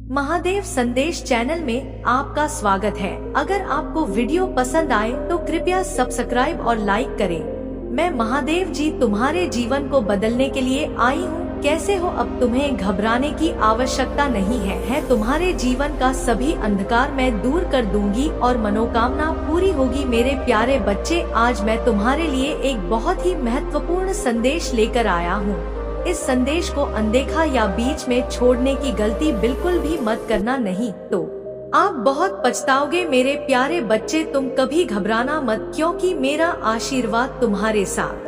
महादेव संदेश चैनल में आपका स्वागत है। अगर आपको वीडियो पसंद आए तो कृपया सब्सक्राइब और लाइक करें। मैं महादेव जी तुम्हारे जीवन को बदलने के लिए आई हूँ। कैसे हो? अब तुम्हें घबराने की आवश्यकता नहीं है। तुम्हारे जीवन का सभी अंधकार मैं दूर कर दूंगी और मनोकामना पूरी होगी। मेरे प्यारे बच्चे, आज मैं तुम्हारे लिए एक बहुत ही महत्वपूर्ण संदेश लेकर आया हूँ। इस संदेश को अनदेखा या बीच में छोड़ने की गलती बिल्कुल भी मत करना, नहीं तो आप बहुत पछताओगे। मेरे प्यारे बच्चे, तुम कभी घबराना मत, क्योंकि मेरा आशीर्वाद तुम्हारे साथ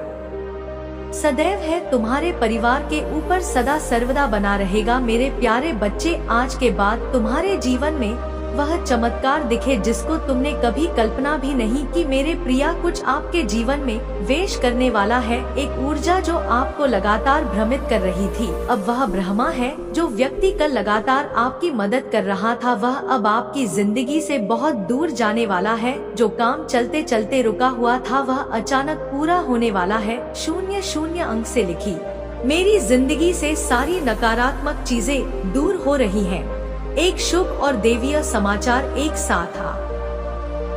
सदैव है। तुम्हारे परिवार के ऊपर सदा सर्वदा बना रहेगा। मेरे प्यारे बच्चे, आज के बाद तुम्हारे जीवन में वह चमत्कार दिखे जिसको तुमने कभी कल्पना भी नहीं की। मेरे प्रिया, कुछ आपके जीवन में वेश करने वाला है। एक ऊर्जा जो आपको लगातार भ्रमित कर रही थी, अब वह ब्रह्मा है। जो व्यक्ति कल लगातार आपकी मदद कर रहा था, वह अब आपकी जिंदगी से बहुत दूर जाने वाला है। जो काम चलते चलते रुका हुआ था, वह अचानक पूरा होने वाला है। 00 अंक से लिखी मेरी जिंदगी से सारी नकारात्मक चीजें दूर हो रही हैं। एक शुभ और देवीय समाचार एक साथ आ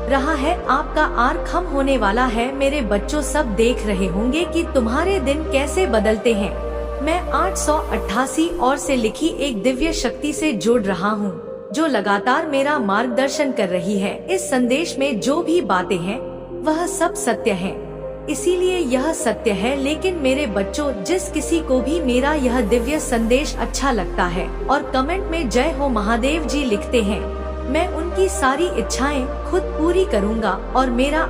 रहा है। आपका आर खम होने वाला है। मेरे बच्चों, सब देख रहे होंगे कि तुम्हारे दिन कैसे बदलते हैं। मैं 888 और से लिखी एक दिव्य शक्ति से जुड़ रहा हूँ, जो लगातार मेरा मार्गदर्शन कर रही है। इस संदेश में जो भी बातें हैं, वह सब सत्य है। इसीलिए यह सत्य है। लेकिन मेरे बच्चों, जिस किसी को भी मेरा यह दिव्य संदेश अच्छा लगता है और कमेंट में जय हो महादेव जी लिखते हैं, मैं उनकी सारी इच्छाएं खुद पूरी करूंगा और मेरा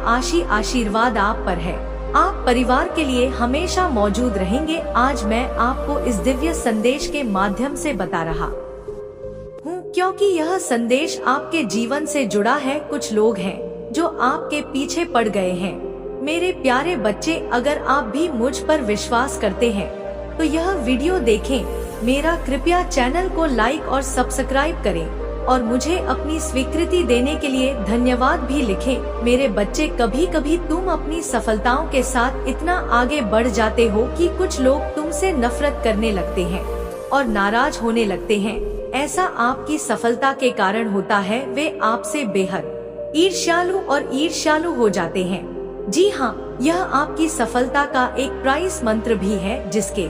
आशीर्वाद आप पर है। आप परिवार के लिए हमेशा मौजूद रहेंगे। आज मैं आपको इस दिव्य संदेश के माध्यम से बता रहा हूँ, क्योंकि यह संदेश आपके जीवन से जुड़ा है। कुछ लोग हैं जो आपके पीछे पड़ गए हैं। मेरे प्यारे बच्चे, अगर आप भी मुझ पर विश्वास करते हैं तो यह वीडियो देखें। मेरा कृपया चैनल को लाइक और सब्सक्राइब करें और मुझे अपनी स्वीकृति देने के लिए धन्यवाद भी लिखें। मेरे बच्चे, कभी कभी तुम अपनी सफलताओं के साथ इतना आगे बढ़ जाते हो कि कुछ लोग तुमसे नफरत करने लगते हैं और नाराज होने लगते हैं। ऐसा आपकी सफलता के कारण होता है। वे आपसे बेहद ईर्ष्यालु हो जाते हैं। जी हाँ, यह आपकी सफलता का एक प्राइस मंत्र भी है, जिसके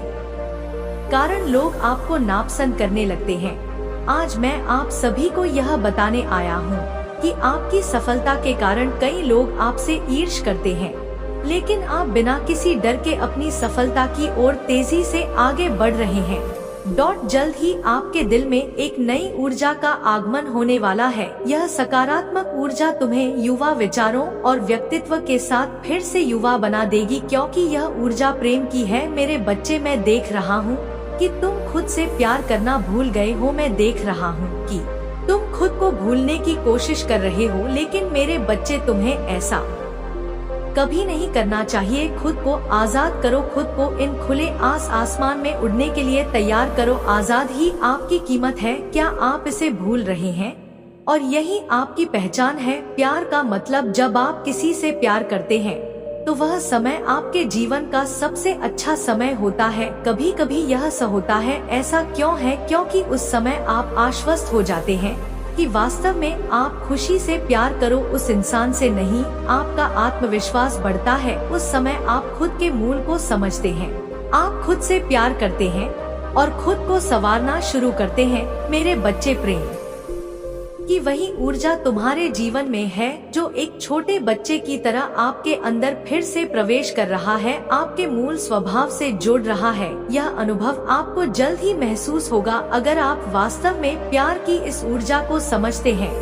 कारण लोग आपको नापसंद करने लगते हैं। आज मैं आप सभी को यह बताने आया हूँ कि आपकी सफलता के कारण कई लोग आपसे ईर्ष्या करते हैं, लेकिन आप बिना किसी डर के अपनी सफलता की ओर तेजी से आगे बढ़ रहे हैं। जल्द ही आपके दिल में एक नई ऊर्जा का आगमन होने वाला है। यह सकारात्मक ऊर्जा तुम्हें युवा विचारों और व्यक्तित्व के साथ फिर से युवा बना देगी, क्योंकि यह ऊर्जा प्रेम की है। मेरे बच्चे, मैं देख रहा हूँ कि तुम खुद से प्यार करना भूल गए हो। मैं देख रहा हूँ कि तुम खुद को भूलने की कोशिश कर रहे हो, लेकिन मेरे बच्चे, तुम्हें ऐसा कभी नहीं करना चाहिए। खुद को आजाद करो। खुद को इन खुले आसमान में उड़ने के लिए तैयार करो। आजाद ही आपकी कीमत है। क्या आप इसे भूल रहे हैं? और यही आपकी पहचान है। प्यार का मतलब, जब आप किसी से प्यार करते हैं तो वह समय आपके जीवन का सबसे अच्छा समय होता है। कभी कभी यह होता है। ऐसा क्यों है? क्योंकि उस समय आप आश्वस्त हो जाते हैं कि वास्तव में आप खुशी से प्यार करो, उस इंसान से नहीं। आपका आत्मविश्वास बढ़ता है। उस समय आप खुद के मूल को समझते हैं। आप खुद से प्यार करते हैं और खुद को संवारना शुरू करते हैं। मेरे बच्चे, प्रेम की वही ऊर्जा तुम्हारे जीवन में है, जो एक छोटे बच्चे की तरह आपके अंदर फिर से प्रवेश कर रहा है, आपके मूल स्वभाव से जुड़ रहा है। यह अनुभव आपको जल्द ही महसूस होगा। अगर आप वास्तव में प्यार की इस ऊर्जा को समझते हैं,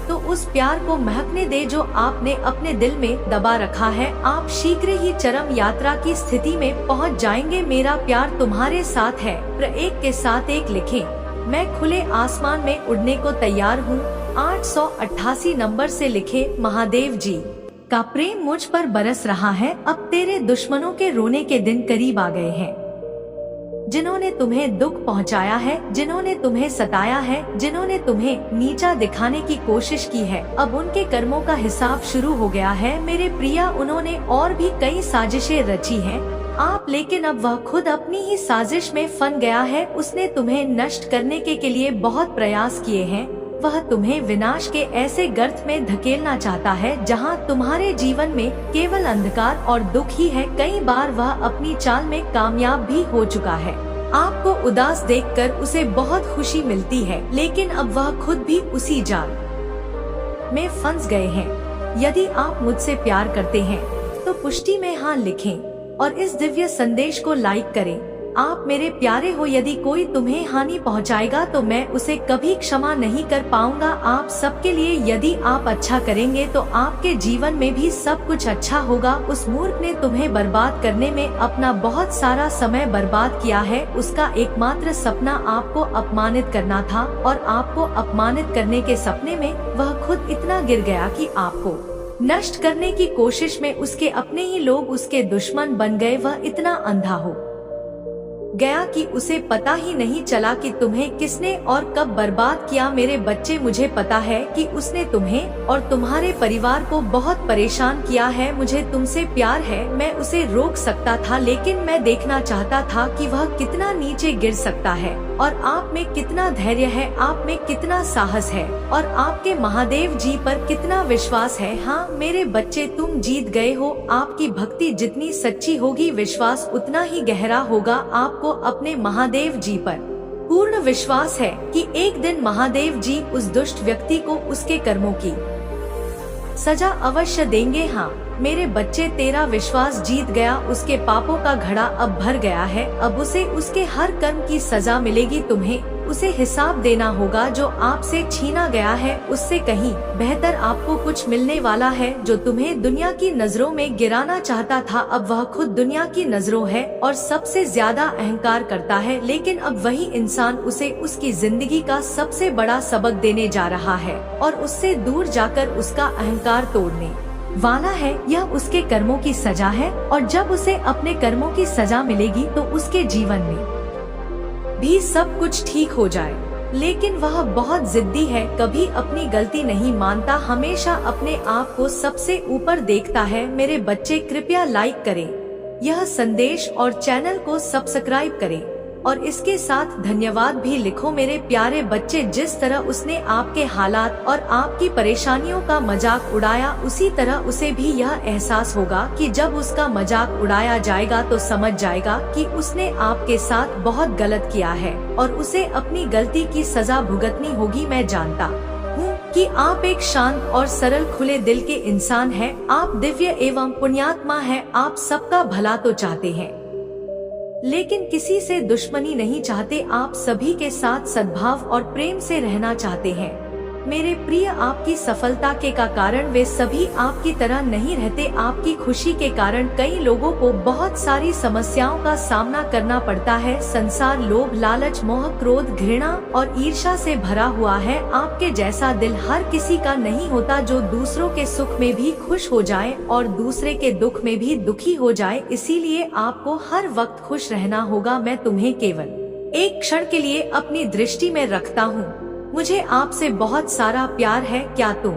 तो उस प्यार को महकने दे जो आपने अपने दिल में दबा रखा है। आप शीघ्र ही चरम यात्रा की स्थिति में पहुंच जाएंगे। मेरा प्यार तुम्हारे साथ है। एक के साथ एक लिखें। मैं खुले आसमान में उड़ने को तैयार हूँ। 888 नंबर से लिखे, महादेव जी का प्रेम मुझ पर बरस रहा है। अब तेरे दुश्मनों के रोने के दिन करीब आ गए हैं। जिन्होंने तुम्हें दुख पहुंचाया है, जिन्होंने तुम्हें सताया है, जिन्होंने तुम्हें नीचा दिखाने की कोशिश की है, अब उनके कर्मों का हिसाब शुरू हो गया है। मेरे प्रिया, उन्होंने और भी कई साजिशें रची हैं, आप, लेकिन अब वह खुद अपनी ही साजिश में फंस गया है। उसने तुम्हें नष्ट करने के लिए बहुत प्रयास किए हैं। वह तुम्हें विनाश के ऐसे गर्त में धकेलना चाहता है जहां तुम्हारे जीवन में केवल अंधकार और दुख ही है। कई बार वह अपनी चाल में कामयाब भी हो चुका है। आपको उदास देखकर उसे बहुत खुशी मिलती है, लेकिन अब वह खुद भी उसी जाल में फंस गए हैं। यदि आप मुझसे प्यार करते हैं तो पुष्टि में हाँ लिखें और इस दिव्य संदेश को लाइक करें। आप मेरे प्यारे हो। यदि कोई तुम्हें हानि पहुंचाएगा तो मैं उसे कभी क्षमा नहीं कर पाऊंगा। आप सबके लिए यदि आप अच्छा करेंगे तो आपके जीवन में भी सब कुछ अच्छा होगा। उस मूर्ख ने तुम्हें बर्बाद करने में अपना बहुत सारा समय बर्बाद किया है। उसका एकमात्र सपना आपको अपमानित करना था और आपको अपमानित करने के सपने में वह खुद इतना गिर गया कि आपको नष्ट करने की कोशिश में उसके अपने ही लोग उसके दुश्मन बन गए। वह इतना अंधा हो गया कि उसे पता ही नहीं चला कि तुम्हें किसने और कब बर्बाद किया। मेरे बच्चे, मुझे पता है कि उसने तुम्हें और तुम्हारे परिवार को बहुत परेशान किया है। मुझे तुमसे प्यार है। मैं उसे रोक सकता था, लेकिन मैं देखना चाहता था कि वह कितना नीचे गिर सकता है और आप में कितना धैर्य है, आप में कितना साहस है और आपके महादेव जी पर कितना विश्वास है। हाँ मेरे बच्चे, तुम जीत गए हो। आपकी भक्ति जितनी सच्ची होगी, विश्वास उतना ही गहरा होगा। आपको अपने महादेव जी पर पूर्ण विश्वास है कि एक दिन महादेव जी उस दुष्ट व्यक्ति को उसके कर्मों की सजा अवश्य देंगे। हाँ मेरे बच्चे, तेरा विश्वास जीत गया। उसके पापों का घड़ा अब भर गया है। अब उसे उसके हर कर्म की सजा मिलेगी। तुम्हें उसे हिसाब देना होगा जो आपसे छीना गया है। उससे कहीं बेहतर आपको कुछ मिलने वाला है। जो तुम्हें दुनिया की नजरों में गिराना चाहता था, अब वह खुद दुनिया की नजरों है और सबसे ज्यादा अहंकार करता है। लेकिन अब वही इंसान उसे उसकी जिंदगी का सबसे बड़ा सबक देने जा रहा है और उससे दूर जाकर उसका अहंकार तोड़ने वाला है। यह उसके कर्मों की सजा है और जब उसे अपने कर्मों की सजा मिलेगी तो उसके जीवन में भी सब कुछ ठीक हो जाए। लेकिन वह बहुत जिद्दी है, कभी अपनी गलती नहीं मानता, हमेशा अपने आप को सबसे ऊपर देखता है। मेरे बच्चे, कृपया लाइक करें यह संदेश और चैनल को सब्सक्राइब करें और इसके साथ धन्यवाद भी लिखो। मेरे प्यारे बच्चे, जिस तरह उसने आपके हालात और आपकी परेशानियों का मजाक उड़ाया, उसी तरह उसे भी यह एहसास होगा कि जब उसका मजाक उड़ाया जाएगा तो समझ जाएगा कि उसने आपके साथ बहुत गलत किया है और उसे अपनी गलती की सजा भुगतनी होगी। मैं जानता हूँ कि आप एक शांत और सरल खुले दिल के इंसान हैं। आप दिव्य एवं पुण्यात्मा हैं। आप सबका भला तो चाहते हैं, लेकिन किसी से दुश्मनी नहीं चाहते। आप सभी के साथ सद्भाव और प्रेम से रहना चाहते हैं। मेरे प्रिय, आपकी सफलता के कारण वे सभी आपकी तरह नहीं रहते। आपकी खुशी के कारण कई लोगों को बहुत सारी समस्याओं का सामना करना पड़ता है। संसार लोभ, लालच, मोह, क्रोध, घृणा और ईर्ष्या से भरा हुआ है। आपके जैसा दिल हर किसी का नहीं होता जो दूसरों के सुख में भी खुश हो जाए और दूसरे के दुख में भी दुखी हो जाए। इसीलिए आपको हर वक्त खुश रहना होगा। मैं तुम्हें केवल एक क्षण के लिए अपनी दृष्टि में रखता हूँ। मुझे आपसे बहुत सारा प्यार है। क्या तुम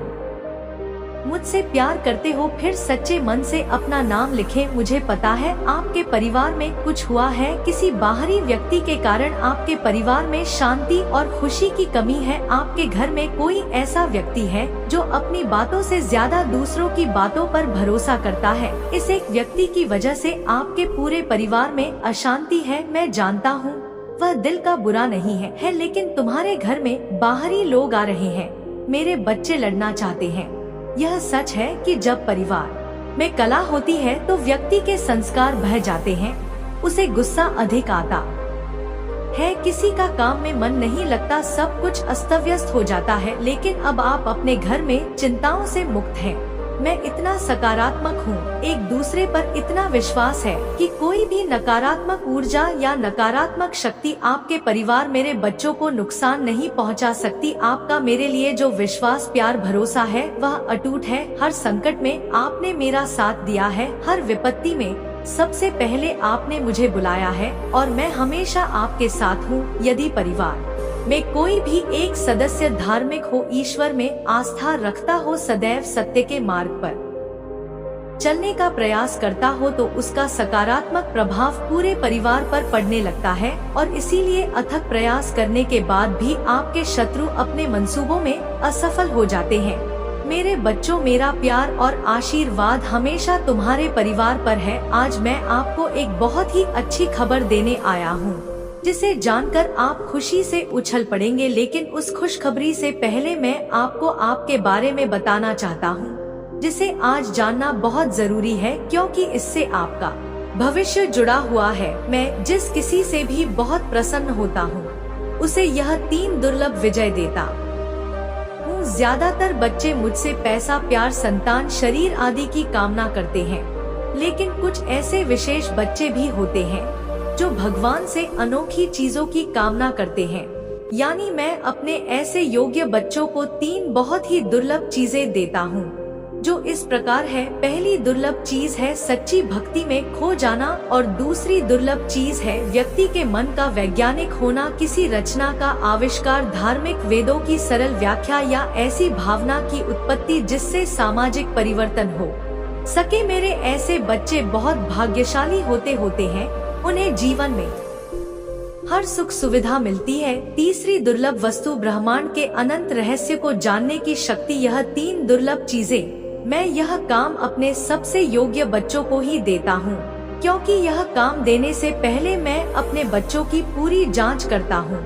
मुझसे प्यार करते हो? फिर सच्चे मन से अपना नाम लिखें। मुझे पता है आपके परिवार में कुछ हुआ है। किसी बाहरी व्यक्ति के कारण आपके परिवार में शांति और खुशी की कमी है। आपके घर में कोई ऐसा व्यक्ति है जो अपनी बातों से ज्यादा दूसरों की बातों पर भरोसा करता है। इस एक व्यक्ति की वजह से आपके पूरे परिवार में अशांति है। मैं जानता हूँ वह दिल का बुरा नहीं है, लेकिन तुम्हारे घर में बाहरी लोग आ रहे हैं। मेरे बच्चे लड़ना चाहते हैं। यह सच है कि जब परिवार में कलह होती है तो व्यक्ति के संस्कार बह जाते हैं, उसे गुस्सा अधिक आता है, किसी का काम में मन नहीं लगता, सब कुछ अस्त व्यस्त हो जाता है। लेकिन अब आप अपने घर में चिंताओं से मुक्त हैं। मैं इतना सकारात्मक हूँ, एक दूसरे पर इतना विश्वास है कि कोई भी नकारात्मक ऊर्जा या नकारात्मक शक्ति आपके परिवार, मेरे बच्चों को नुकसान नहीं पहुँचा सकती। आपका मेरे लिए जो विश्वास, प्यार, भरोसा है वह अटूट है। हर संकट में आपने मेरा साथ दिया है, हर विपत्ति में सबसे पहले आपने मुझे बुलाया है और मैं हमेशा आपके साथ हूँ। यदि परिवार में कोई भी एक सदस्य धार्मिक हो, ईश्वर में आस्था रखता हो, सदैव सत्य के मार्ग पर चलने का प्रयास करता हो तो उसका सकारात्मक प्रभाव पूरे परिवार पर पड़ने लगता है और इसीलिए अथक प्रयास करने के बाद भी आपके शत्रु अपने मंसूबों में असफल हो जाते हैं। मेरे बच्चों, मेरा प्यार और आशीर्वाद हमेशा तुम्हारे परिवार पर है। आज मैं आपको एक बहुत ही अच्छी खबर देने आया हूँ, जिसे जानकर आप खुशी से उछल पड़ेंगे। लेकिन उस खुशखबरी से पहले मैं आपको आपके बारे में बताना चाहता हूँ, जिसे आज जानना बहुत जरूरी है, क्योंकि इससे आपका भविष्य जुड़ा हुआ है। मैं जिस किसी से भी बहुत प्रसन्न होता हूँ, उसे यह 3 दुर्लभ विजय देता हूँ। ज्यादातर बच्चे मुझसे पैसा, प्यार, संतान, शरीर आदि की कामना करते हैं, लेकिन कुछ ऐसे विशेष बच्चे भी होते हैं जो भगवान से अनोखी चीजों की कामना करते हैं। यानी मैं अपने ऐसे योग्य बच्चों को 3 बहुत ही दुर्लभ चीजें देता हूँ, जो इस प्रकार है। पहली दुर्लभ चीज है सच्ची भक्ति में खो जाना, और दूसरी दुर्लभ चीज है व्यक्ति के मन का वैज्ञानिक होना, किसी रचना का आविष्कार, धार्मिक वेदों की सरल व्याख्या या ऐसी भावना की उत्पत्ति जिससे सामाजिक परिवर्तन हो सके। मेरे ऐसे बच्चे बहुत भाग्यशाली होते हैं, उन्हें जीवन में हर सुख सुविधा मिलती है। तीसरी दुर्लभ वस्तु ब्रह्मांड के अनंत रहस्य को जानने की शक्ति। यह 3 दुर्लभ चीजें मैं यह काम अपने सबसे योग्य बच्चों को ही देता हूँ, क्योंकि यह काम देने से पहले मैं अपने बच्चों की पूरी जांच करता हूँ।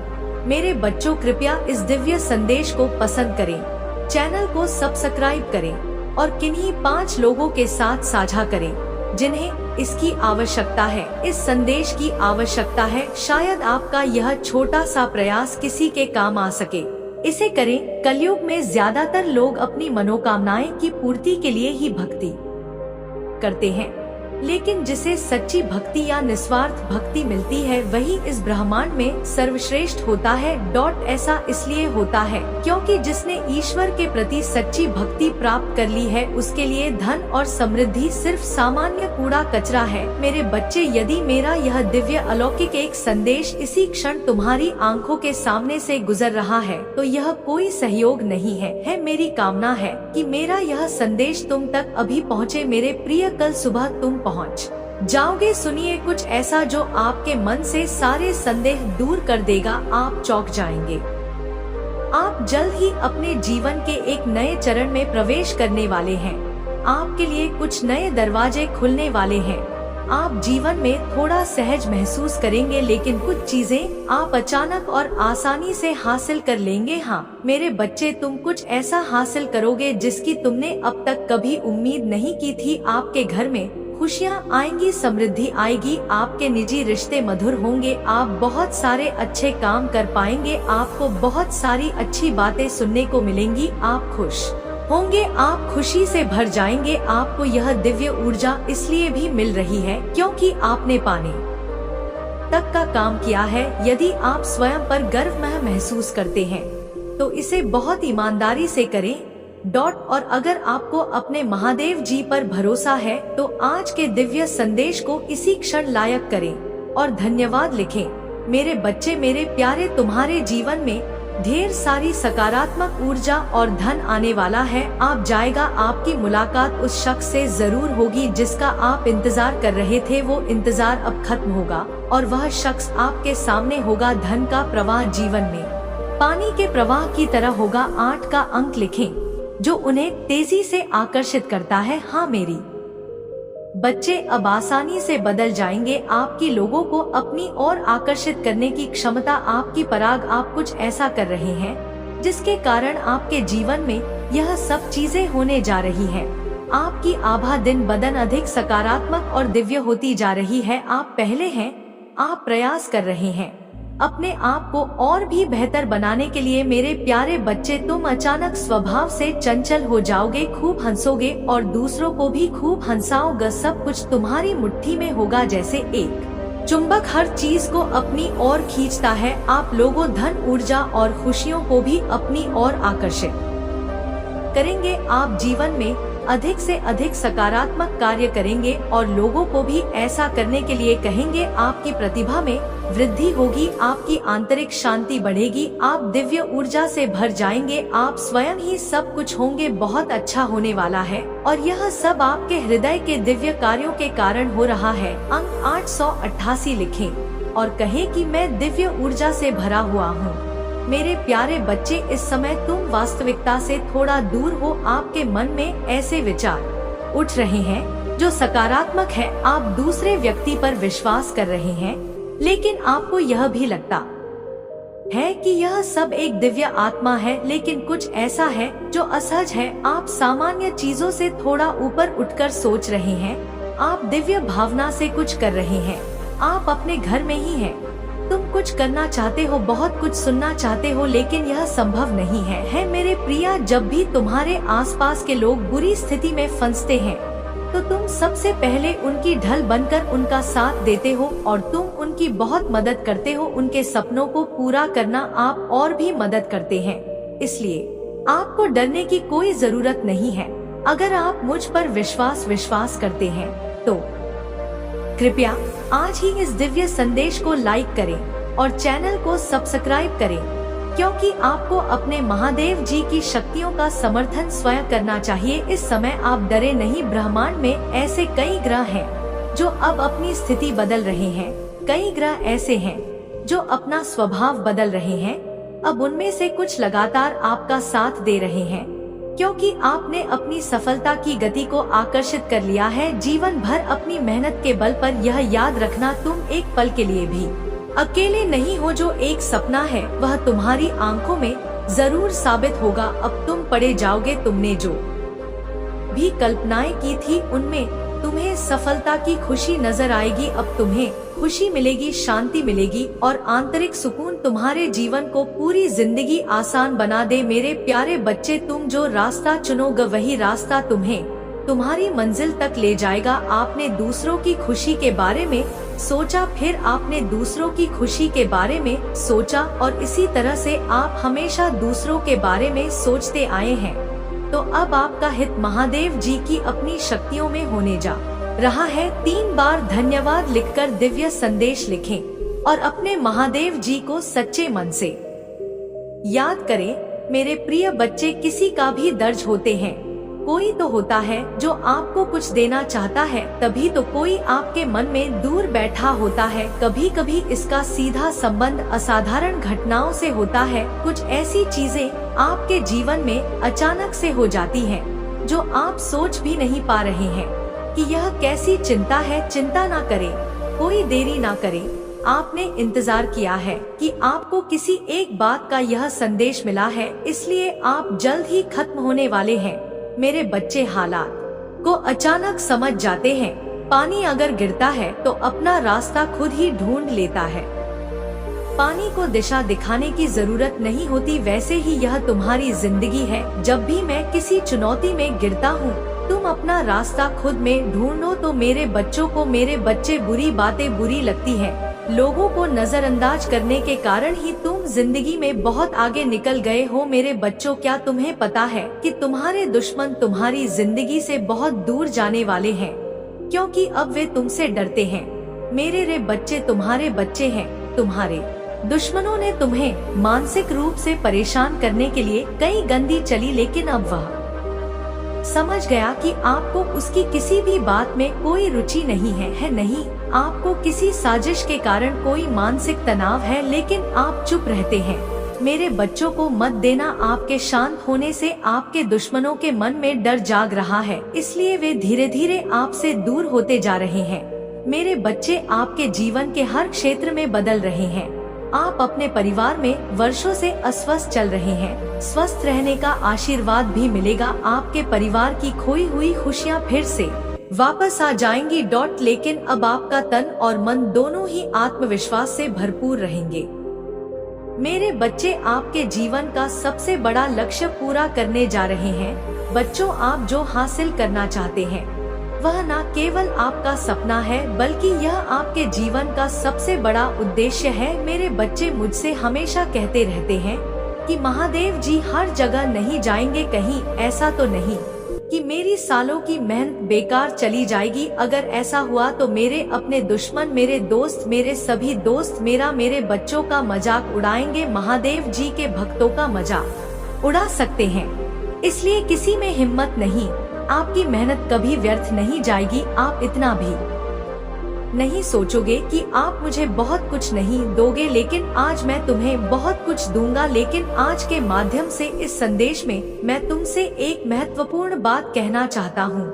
मेरे बच्चों, कृपया इस दिव्य संदेश को पसंद करें, चैनल को सब्सक्राइब करें और किन्हीं 5 लोगों के साथ साझा करें जिन्हें इसकी आवश्यकता है, इस संदेश की आवश्यकता है। शायद आपका यह छोटा सा प्रयास किसी के काम आ सके। इसे करें। कलयुग में ज्यादातर लोग अपनी मनोकामनाएं की पूर्ति के लिए ही भक्ति करते हैं, लेकिन जिसे सच्ची भक्ति या निस्वार्थ भक्ति मिलती है, वही इस ब्रह्मांड में सर्वश्रेष्ठ होता है। ऐसा इसलिए होता है क्योंकि जिसने ईश्वर के प्रति सच्ची भक्ति प्राप्त कर ली है, उसके लिए धन और समृद्धि सिर्फ सामान्य कूड़ा कचरा है। मेरे बच्चे, यदि मेरा यह दिव्य अलौकिक एक संदेश इसी क्षण तुम्हारी आंखों के सामने से गुजर रहा है, तो यह कोई सहयोग नहीं है। मेरी कामना है कि मेरा यह संदेश तुम तक अभी पहुँचे। मेरे प्रिय, कल सुबह तुम पहुँच जाओगे। सुनिए कुछ ऐसा जो आपके मन से सारे संदेह दूर कर देगा। आप चौंक जाएंगे। आप जल्द ही अपने जीवन के एक नए चरण में प्रवेश करने वाले हैं। आपके लिए कुछ नए दरवाजे खुलने वाले हैं। आप जीवन में थोड़ा सहज महसूस करेंगे, लेकिन कुछ चीजें आप अचानक और आसानी से हासिल कर लेंगे। हाँ मेरे बच्चे, तुम कुछ ऐसा हासिल करोगे जिसकी तुमने अब तक कभी उम्मीद नहीं की थी। आपके घर में खुशियाँ आएंगी, समृद्धि आएगी, आपके निजी रिश्ते मधुर होंगे, आप बहुत सारे अच्छे काम कर पाएंगे, आपको बहुत सारी अच्छी बातें सुनने को मिलेंगी, आप खुश होंगे, आप खुशी से भर जाएंगे। आपको यह दिव्य ऊर्जा इसलिए भी मिल रही है क्योंकि आपने पाने तक का काम किया है। यदि आप स्वयं पर गर्व महसूस करते हैं तो इसे बहुत ईमानदारी से करें। और अगर आपको अपने महादेव जी पर भरोसा है तो आज के दिव्य संदेश को इसी क्षण लायक करें और धन्यवाद लिखें। मेरे बच्चे, मेरे प्यारे, तुम्हारे जीवन में ढेर सारी सकारात्मक ऊर्जा और धन आने वाला है। आप जाएगा, आपकी मुलाकात उस शख्स से जरूर होगी जिसका आप इंतजार कर रहे थे। वो इंतजार अब खत्म होगा और वह शख्स आपके सामने होगा। धन का प्रवाह जीवन में पानी के प्रवाह की तरह होगा। 8 का अंक लिखें जो उन्हें तेजी से आकर्षित करता है। हाँ मेरी बच्चे, अब आसानी से बदल जाएंगे। आपकी लोगों को अपनी ओर आकर्षित करने की क्षमता, आपकी पराग, आप कुछ ऐसा कर रहे हैं जिसके कारण आपके जीवन में यह सब चीजें होने जा रही है। आपकी आभा दिन ब दिन अधिक सकारात्मक और दिव्य होती जा रही है। आप पहले हैं, आप प्रयास कर रहे हैं अपने आप को और भी बेहतर बनाने के लिए। मेरे प्यारे बच्चे, तुम अचानक स्वभाव से चंचल हो जाओगे, खूब हंसोगे और दूसरों को भी खूब हंसाओगे। सब कुछ तुम्हारी मुट्ठी में होगा जैसे एक चुंबक हर चीज को अपनी ओर खींचता है। आप लोगों धन, ऊर्जा और खुशियों को भी अपनी ओर आकर्षित करेंगे। आप जीवन में अधिक से अधिक सकारात्मक कार्य करेंगे और लोगों को भी ऐसा करने के लिए कहेंगे। आपकी प्रतिभा में वृद्धि होगी, आपकी आंतरिक शांति बढ़ेगी, आप दिव्य ऊर्जा से भर जाएंगे, आप स्वयं ही सब कुछ होंगे, बहुत अच्छा होने वाला है। और यह सब आपके हृदय के दिव्य कार्यों के कारण हो रहा है। अंक 888 लिखें और कहें कि मैं दिव्य ऊर्जा से भरा हुआ हूँ। मेरे प्यारे बच्चे, इस समय तुम वास्तविकता से थोड़ा दूर हो। आपके मन में ऐसे विचार उठ रहे हैं जो सकारात्मक है, आप दूसरे व्यक्ति पर विश्वास कर रहे हैं, लेकिन आपको यह भी लगता है कि यह सब एक दिव्य आत्मा है, लेकिन कुछ ऐसा है जो असहज है। आप सामान्य चीजों से थोड़ा ऊपर उठकर सोच रहे हैं, आप दिव्य भावना से कुछ कर रहे हैं, आप अपने घर में ही हैं। तुम कुछ करना चाहते हो, बहुत कुछ सुनना चाहते हो, लेकिन यह संभव नहीं है मेरे प्रिया, जब भी तुम्हारे आसपास के लोग बुरी स्थिति में फंसते हैं तो तुम सबसे पहले उनकी ढल बनकर उनका साथ देते हो और तुम उनकी बहुत मदद करते हो। उनके सपनों को पूरा करना आप और भी मदद करते हैं, इसलिए आपको डरने की कोई जरूरत नहीं है। अगर आप मुझ पर विश्वास करते हैं तो कृपया आज ही इस दिव्य संदेश को लाइक करें और चैनल को सब्सक्राइब करें, क्योंकि आपको अपने महादेव जी की शक्तियों का समर्थन स्वयं करना चाहिए। इस समय आप डरे नहीं, ब्रह्मांड में ऐसे कई ग्रह हैं जो अब अपनी स्थिति बदल रहे हैं, कई ग्रह ऐसे हैं जो अपना स्वभाव बदल रहे हैं। अब उनमें से कुछ लगातार आपका साथ दे रहे हैं, क्योंकि आपने अपनी सफलता की गति को आकर्षित कर लिया है। जीवन भर अपनी मेहनत के बल पर यह याद रखना, तुम एक पल के लिए भी अकेले नहीं हो। जो एक सपना है वह तुम्हारी आंखों में जरूर साबित होगा। अब तुम पड़े जाओगे, तुमने जो भी कल्पनाएं की थी उनमें तुम्हें सफलता की खुशी नजर आएगी। अब तुम्हें खुशी मिलेगी, शांति मिलेगी और आंतरिक सुकून तुम्हारे जीवन को पूरी जिंदगी आसान बना दे। मेरे प्यारे बच्चे, तुम जो रास्ता चुनोगे वही रास्ता तुम्हें तुम्हारी मंजिल तक ले जाएगा। आपने दूसरों की खुशी के बारे में सोचा, फिर आपने दूसरों की खुशी के बारे में सोचा और इसी तरह से आप हमेशा दूसरों के बारे में सोचते आए हैं। तो अब आपका हित महादेव जी की अपनी शक्तियों में होने जा रहा है। 3 बार धन्यवाद लिखकर दिव्य संदेश लिखें और अपने महादेव जी को सच्चे मन से याद करें। मेरे प्रिय बच्चे, किसी का भी दर्ज होते हैं, कोई तो होता है जो आपको कुछ देना चाहता है, तभी तो कोई आपके मन में दूर बैठा होता है। कभी कभी इसका सीधा संबंध असाधारण घटनाओं से होता है। कुछ ऐसी चीजें आपके जीवन में अचानक से हो जाती हैं, जो आप सोच भी नहीं पा रहे हैं कि यह कैसी चिंता है। चिंता ना करें, कोई देरी ना करें। आपने इंतजार किया है कि आपको किसी एक बात का यह संदेश मिला है, इसलिए आप जल्द ही खत्म होने वाले हैं। मेरे बच्चे, हालात को अचानक समझ जाते हैं। पानी अगर गिरता है तो अपना रास्ता खुद ही ढूंढ लेता है। पानी को दिशा दिखाने की जरूरत नहीं होती। वैसे ही यह तुम्हारी जिंदगी है। जब भी मैं किसी चुनौती में गिरता हूँ, तुम अपना रास्ता खुद में ढूंढो। तो मेरे बच्चों को, मेरे बच्चे, बुरी बातें बुरी लगती हैं। लोगों को नजरअंदाज करने के कारण ही तुम जिंदगी में बहुत आगे निकल गए हो। मेरे बच्चों, क्या तुम्हें पता है कि तुम्हारे दुश्मन तुम्हारी जिंदगी से बहुत दूर जाने वाले हैं, क्योंकि अब वे तुमसे डरते हैं। मेरे रे बच्चे, तुम्हारे बच्चे हैं। तुम्हारे दुश्मनों ने तुम्हें मानसिक रूप से परेशान करने के लिए कई गंदी चली, लेकिन अब वह समझ गया कि आपको उसकी किसी भी बात में कोई रुचि नहीं है। नहीं, आपको किसी साजिश के कारण कोई मानसिक तनाव है, लेकिन आप चुप रहते हैं। मेरे बच्चों को मत देना। आपके शांत होने से आपके दुश्मनों के मन में डर जाग रहा है, इसलिए वे धीरे धीरे आपसे दूर होते जा रहे हैं। मेरे बच्चे, आपके जीवन के हर क्षेत्र में बदल रहे हैं। आप अपने परिवार में वर्षों से अस्वस्थ चल रहे हैं। स्वस्थ रहने का आशीर्वाद भी मिलेगा। आपके परिवार की खोई हुई खुशियाँ फिर से वापस आ जाएंगी। लेकिन अब आपका तन और मन दोनों ही आत्मविश्वास से भरपूर रहेंगे। मेरे बच्चे, आपके जीवन का सबसे बड़ा लक्ष्य पूरा करने जा रहे हैं। बच्चों, आप जो हासिल करना चाहते हैं वह न केवल आपका सपना है, बल्कि यह आपके जीवन का सबसे बड़ा उद्देश्य है। मेरे बच्चे मुझसे हमेशा कहते रहते हैं कि महादेव जी हर जगह नहीं जाएंगे। कहीं ऐसा तो नहीं कि मेरी सालों की मेहनत बेकार चली जाएगी। अगर ऐसा हुआ तो मेरे अपने दुश्मन, मेरे दोस्त, मेरे सभी दोस्त मेरे बच्चों का मजाक उड़ाएंगे। महादेव जी के भक्तों का मजाक उड़ा सकते हैं, इसलिए किसी में हिम्मत नहीं। आपकी मेहनत कभी व्यर्थ नहीं जाएगी। आप इतना भी नहीं सोचोगे कि आप मुझे बहुत कुछ नहीं दोगे, लेकिन आज मैं तुम्हें बहुत कुछ दूंगा। लेकिन आज के माध्यम से इस संदेश में मैं तुमसे एक महत्वपूर्ण बात कहना चाहता हूँ।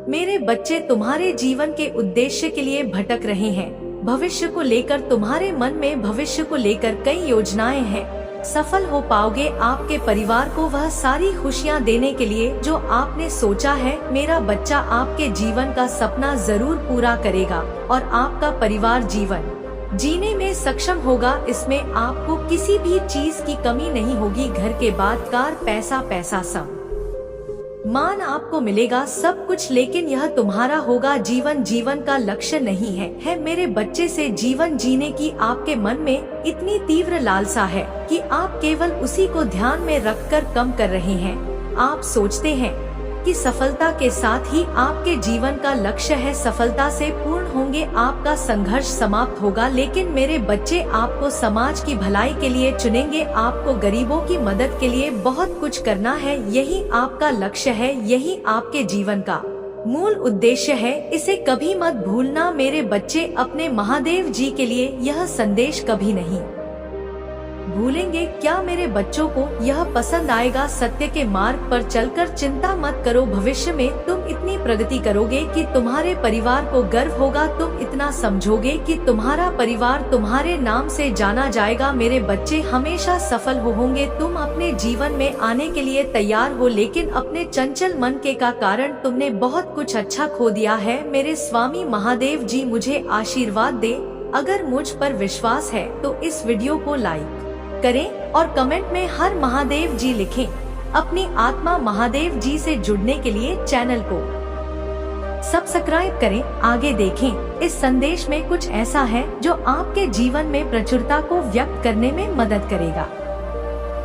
मेरे बच्चे तुम्हारे जीवन के उद्देश्य के लिए भटक रहे हैं। भविष्य को लेकर तुम्हारे मन में भविष्य को लेकर कई योजनाएं हैं। सफल हो पाओगे। आपके परिवार को वह सारी खुशियाँ देने के लिए जो आपने सोचा है। मेरा बच्चा आपके जीवन का सपना जरूर पूरा करेगा और आपका परिवार जीवन जीने में सक्षम होगा। इसमें आपको किसी भी चीज की कमी नहीं होगी। घर के बाद कार, पैसा सब मान आपको मिलेगा, सब कुछ। लेकिन यह तुम्हारा होगा। जीवन का लक्ष्य नहीं है मेरे बच्चे से जीवन जीने की आपके मन में इतनी तीव्र लालसा है कि आप केवल उसी को ध्यान में रखकर कम कर रहे हैं। आप सोचते हैं कि सफलता के साथ ही आपके जीवन का लक्ष्य है, सफलता से पूर्ण होंगे, आपका संघर्ष समाप्त होगा। लेकिन मेरे बच्चे आपको समाज की भलाई के लिए चुनेंगे। आपको गरीबों की मदद के लिए बहुत कुछ करना है। यही आपका लक्ष्य है, यही आपके जीवन का मूल उद्देश्य है। इसे कभी मत भूलना मेरे बच्चे। अपने महादेव जी के लिए यह संदेश कभी नहीं भूलेंगे। क्या मेरे बच्चों को यह पसंद आएगा? सत्य के मार्ग पर चलकर चिंता मत करो। भविष्य में तुम इतनी प्रगति करोगे कि तुम्हारे परिवार को गर्व होगा। तुम इतना समझोगे कि तुम्हारा परिवार तुम्हारे नाम से जाना जाएगा। मेरे बच्चे हमेशा सफल होंगे। तुम अपने जीवन में आने के लिए तैयार हो, लेकिन अपने चंचल मन के का कारण तुमने बहुत कुछ अच्छा खो दिया है। मेरे स्वामी महादेव जी मुझे आशीर्वाद दे। अगर मुझ पर विश्वास है तो इस वीडियो को लाइक करें और कमेंट में हर महादेव जी लिखें। अपनी आत्मा महादेव जी से जुड़ने के लिए चैनल को सब्सक्राइब करें। आगे देखें। इस संदेश में कुछ ऐसा है जो आपके जीवन में प्रचुरता को व्यक्त करने में मदद करेगा।